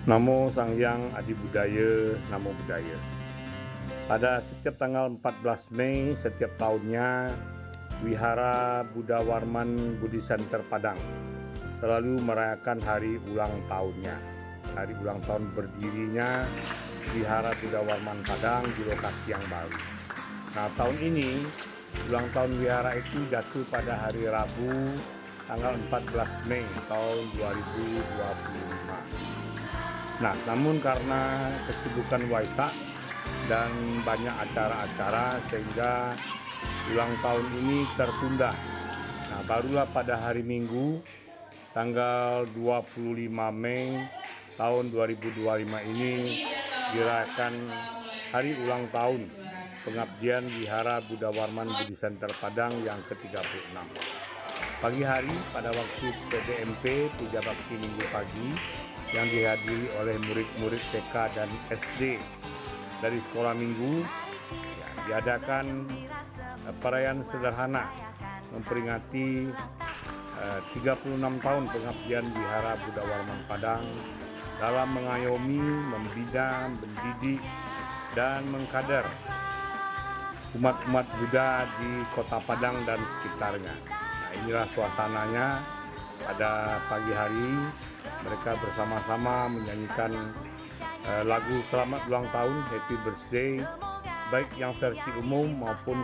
Namo Sang Hyang Adi Budaya, Namo Budaya. Pada setiap tanggal 14 Mei setiap tahunnya, Wihara Buddha Warman Buddhist Center Padang selalu merayakan hari ulang tahunnya. Hari ulang tahun berdirinya Wihara Buddha Warman Padang di lokasi yang baru. Nah, tahun ini ulang tahun wihara itu jatuh pada hari Rabu tanggal 14 Mei tahun 2025. Nah, namun karena kesibukan Waisak dan banyak acara-acara sehingga ulang tahun ini tertunda. Nah, barulah pada hari Minggu tanggal 25 Mei tahun 2025 ini dirayakan hari ulang tahun pengabdian Wihara Buddha Warman Buddhist Center Padang yang ke-36. Pagi hari pada waktu PBMP Puja Bakti Minggu pagi yang dihadiri oleh murid-murid TK dan SD dari sekolah minggu, diadakan perayaan sederhana memperingati 36 tahun pengabdian Wihara Buddha Warman Padang dalam mengayomi, membina, mendidik, dan mengkader umat-umat Buddha di Kota Padang dan sekitarnya. Nah, inilah suasananya pada pagi hari. Mereka bersama-sama menyanyikan lagu selamat ulang tahun, Happy Birthday, baik yang versi umum maupun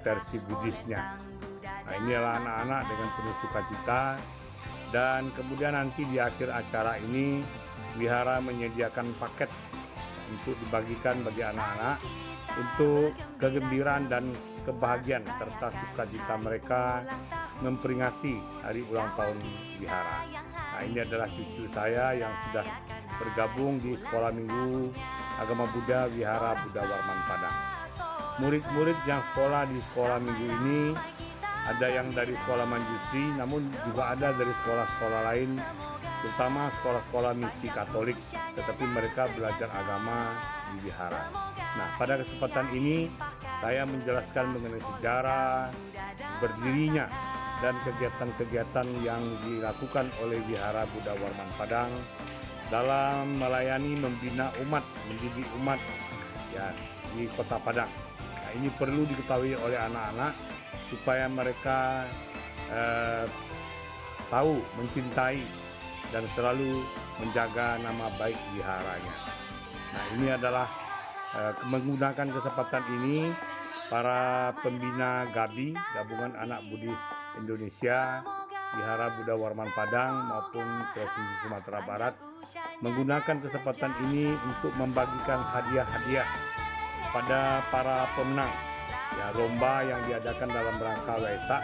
versi Buddhisnya. Nah, inilah anak-anak dengan penuh sukacita, dan kemudian nanti di akhir acara ini Wihara menyediakan paket untuk dibagikan bagi anak-anak untuk kegembiraan dan kebahagiaan serta sukacita mereka memperingati hari ulang tahun wihara. Nah, ini adalah cucu saya yang sudah bergabung di Sekolah Minggu Agama Buddha Wihara Buddha Warman Padang. Murid-murid yang sekolah di Sekolah Minggu ini ada yang dari sekolah Manjusri, namun juga ada dari sekolah-sekolah lain, terutama sekolah-sekolah misi Katolik, tetapi mereka belajar agama di wihara. Nah, pada kesempatan ini saya menjelaskan mengenai sejarah berdirinya dan kegiatan-kegiatan yang dilakukan oleh Wihara Buddha Warman Padang dalam melayani, membina umat, mendidik umat ya di Kota Padang. Nah, ini perlu diketahui oleh anak-anak supaya mereka tahu, mencintai, dan selalu menjaga nama baik wiharanya. Nah, ini adalah menggunakan kesempatan ini para pembina GABI, Gabungan Anak Buddhis Indonesia, Wihara Buddha Warman Padang maupun Provinsi Sumatera Barat menggunakan kesempatan ini untuk membagikan hadiah-hadiah pada para pemenang ya lomba yang diadakan dalam rangka Waisak.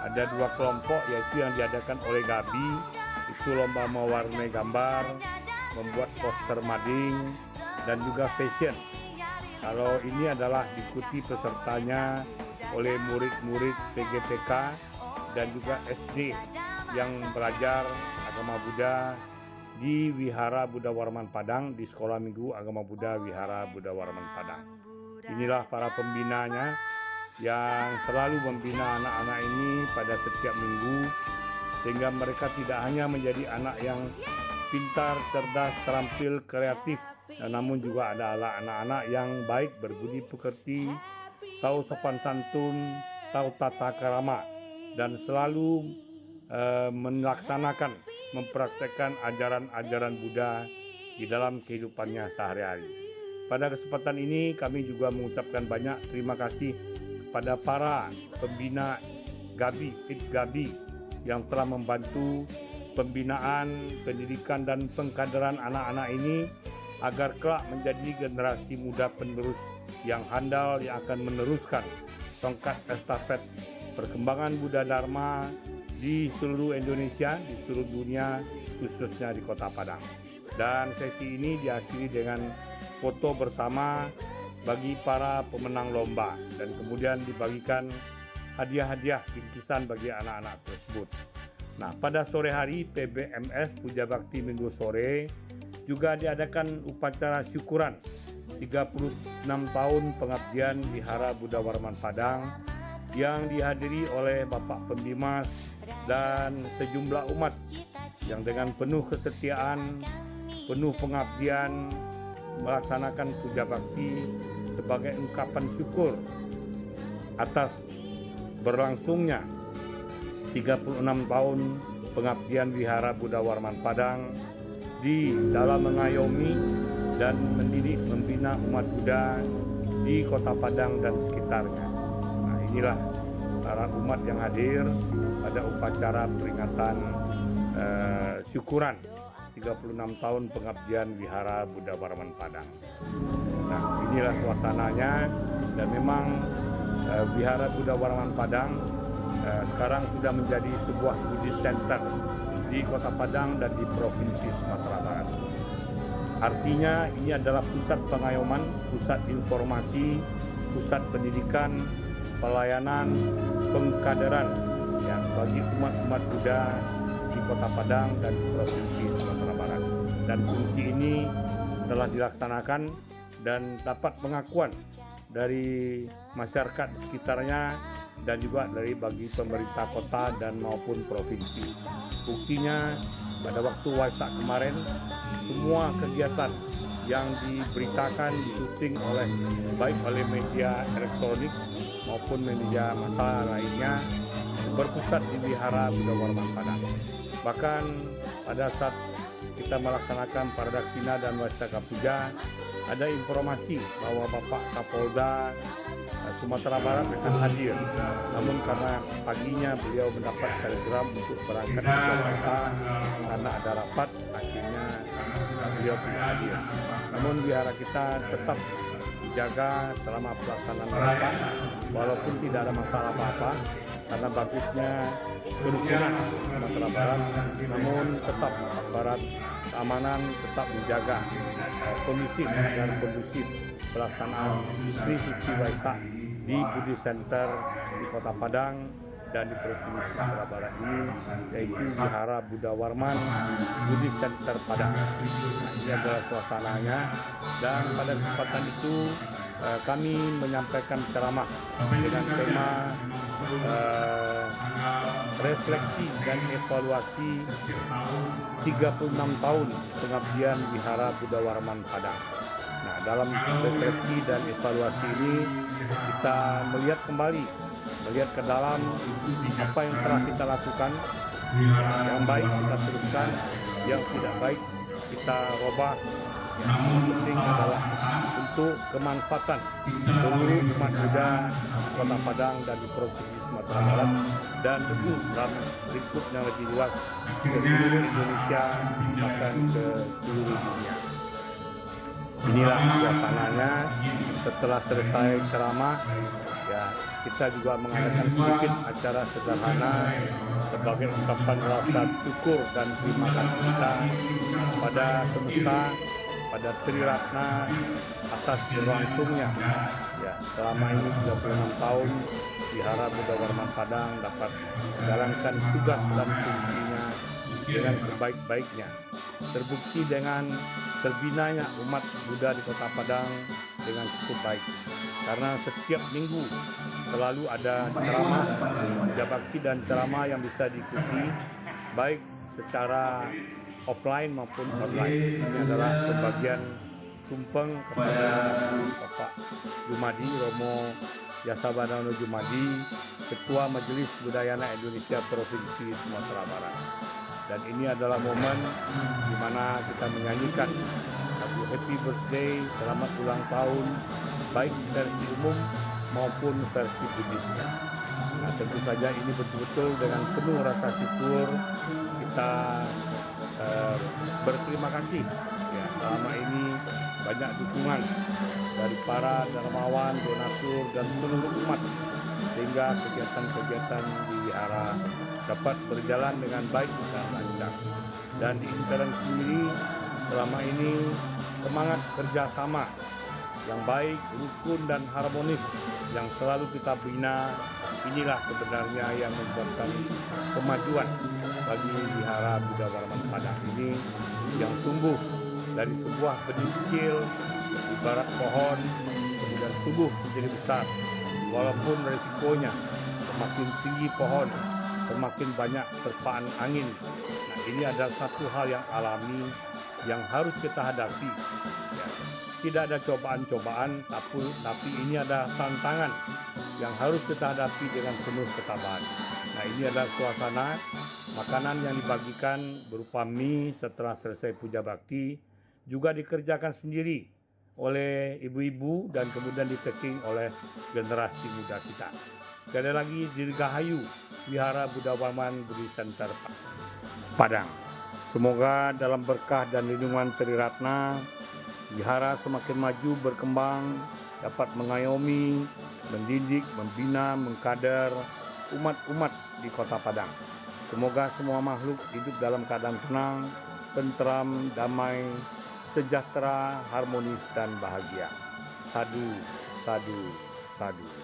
Ada dua kelompok, yaitu yang diadakan oleh GABI, itu lomba mewarnai gambar, membuat poster mading, dan juga fashion. Kalau ini adalah diikuti pesertanya oleh murid-murid PGTK dan juga SD yang belajar agama Buddha di Wihara Buddha Warman Padang di Sekolah Minggu Agama Buddha Wihara Buddha Warman Padang. Inilah para pembinanya yang selalu membina anak-anak ini pada setiap minggu, sehingga mereka tidak hanya menjadi anak yang pintar, cerdas, terampil, kreatif, namun juga adalah anak-anak yang baik, berbudi pekerti, tahu sopan santun, tahu tata krama, dan selalu melaksanakan, mempraktekkan ajaran-ajaran Buddha di dalam kehidupannya sehari-hari. Pada kesempatan ini kami juga mengucapkan banyak terima kasih kepada para pembina GABI, ITGABI yang telah membantu pembinaan, pendidikan, dan pengkaderan anak-anak ini agar kelak menjadi generasi muda penerus yang handal yang akan meneruskan tongkat estafet perkembangan Buddha Dharma di seluruh Indonesia, di seluruh dunia, khususnya di Kota Padang. Dan sesi ini diakhiri dengan foto bersama bagi para pemenang lomba, dan kemudian dibagikan hadiah-hadiah bingkisan bagi anak-anak tersebut. Nah, pada sore hari PBMS Puja Bakti Minggu sore juga diadakan upacara syukuran 36 tahun pengabdian Wihara Buddha Warman Padang yang dihadiri oleh Bapak Pembimas dan sejumlah umat yang dengan penuh kesetiaan penuh pengabdian melaksanakan puja bakti sebagai ungkapan syukur atas berlangsungnya 36 tahun pengabdian Wihara Buddha Warman Padang di dalam mengayomi dan mendidik membina umat Buddha di Kota Padang dan sekitarnya. Nah, inilah para umat yang hadir pada upacara peringatan syukuran 36 tahun pengabdian Wihara Buddha Warman Padang. Nah, inilah suasananya, dan memang Wihara Buddha Warman Padang sekarang sudah menjadi sebuah Buddhist Center di Kota Padang dan di Provinsi Sumatera Barat. Artinya ini adalah pusat pengayoman, pusat informasi, pusat pendidikan, pelayanan, pengkaderan ya, bagi umat-umat Buddha di Kota Padang dan Provinsi Sumatera Barat. Dan fungsi ini telah dilaksanakan dan dapat pengakuan dari masyarakat di sekitarnya dan juga dari bagi pemerintah kota dan maupun provinsi. Buktinya pada waktu Waisak kemarin, semua kegiatan yang diberitakan, disyuting baik oleh media elektronik maupun media massa lainnya berpusat di Wihara Buddha Warman Padang. Bahkan pada saat kita melaksanakan Paradaksina dan Waisaka Puja, ada informasi bahwa Bapak Kapolda Sumatera Barat akan hadir. Namun karena paginya beliau mendapat telegram untuk berangkat ke Jakarta karena ada rapat, akhirnya beliau tidak hadir. Namun wihara kita tetap dijaga selama pelaksanaan rapat, walaupun tidak ada masalah apa-apa karena bagusnya kerukunan Sumatera Barat. Namun tetap Barat keamanan tetap menjaga kondusif dan kondusif pelaksanaan Sri Suci Waisak di Buddhist Center di Kota Padang dan di Provinsi Sumatera Barat ini, yaitu Wihara Buddha Warman Buddhist Center Padang. Ini adalah suasananya, dan pada kesempatan itu kami menyampaikan ceramah dengan tema refleksi dan evaluasi 36 tahun pengabdian Wihara Buddha Warman Padang. Nah, dalam refleksi dan evaluasi ini kita melihat ke dalam apa yang telah kita lakukan. Yang baik kita teruskan, yang tidak baik kita robah. Yang penting adalah untuk kemanfaatan seluruh umat Buddha Kota Padang dan di Provinsi Sumatera Barat, dan tentu dalam berikutnya lebih luas ke seluruh Indonesia bahkan ke seluruh dunia. Inilah suasananya. Setelah selesai ceramah, ya kita juga mengadakan sedikit acara sederhana sebagai ungkapan rasa syukur dan terima kasih kita pada semesta, pada Triratna atas berlangsungnya ya selama ini 36 tahun Wihara Buddha Warman Padang dapat menjalankan tugas dan fungsinya dengan sebaik-baiknya. Terbukti dengan terbinanya umat Buddha di Kota Padang dengan cukup baik, karena setiap minggu selalu ada ceramah, puja bakti dan ceramah yang bisa diikuti baik secara offline maupun online. Ini adalah pembagian tumpeng kepada Bapak Jumadi, Romo Yasabanono Jumadi, Ketua Majelis Budayana Indonesia Provinsi Sumatera Barat. Dan ini adalah momen di mana kita menyanyikan lagu Happy Birthday, selamat ulang tahun, baik versi umum maupun versi Buddhisnya. Nah, tentu saja ini betul-betul dengan penuh rasa syukur kita berterima kasih ya, selama ini banyak dukungan dari para dermawan, donatur dan seluruh umat, sehingga kegiatan-kegiatan di wihara dapat berjalan dengan baik dan lancar. Dan di intern sendiri selama ini semangat kerjasama yang baik, rukun dan harmonis yang selalu kita bina, inilah sebenarnya yang membuatkan kemajuan bagi Wihara Buddha Warman Padang ini yang tumbuh dari sebuah benih kecil ibarat pohon, kemudian tumbuh menjadi besar. Walaupun resikonya semakin tinggi pohon, semakin banyak terpaan angin. Nah, ini adalah satu hal yang alami yang harus kita hadapi. Ya. Tidak ada cobaan-cobaan, tapi ini ada tantangan yang harus kita hadapi dengan penuh ketabahan. Nah, ini adalah suasana makanan yang dibagikan berupa mie setelah selesai puja bakti, juga dikerjakan sendiri oleh ibu-ibu dan kemudian di-packing oleh generasi muda kita. Sekali lagi, Dirgahayu Wihara Buddha Warman Buddhist Center Padang. Semoga dalam berkah dan lindungan Triratna, wihara semakin maju berkembang, dapat mengayomi, mendidik, membina, mengkader umat-umat di Kota Padang. Semoga semua makhluk hidup dalam keadaan tenang, tentram, damai, sejahtera, harmonis, dan bahagia. Sadu, sadu, sadu.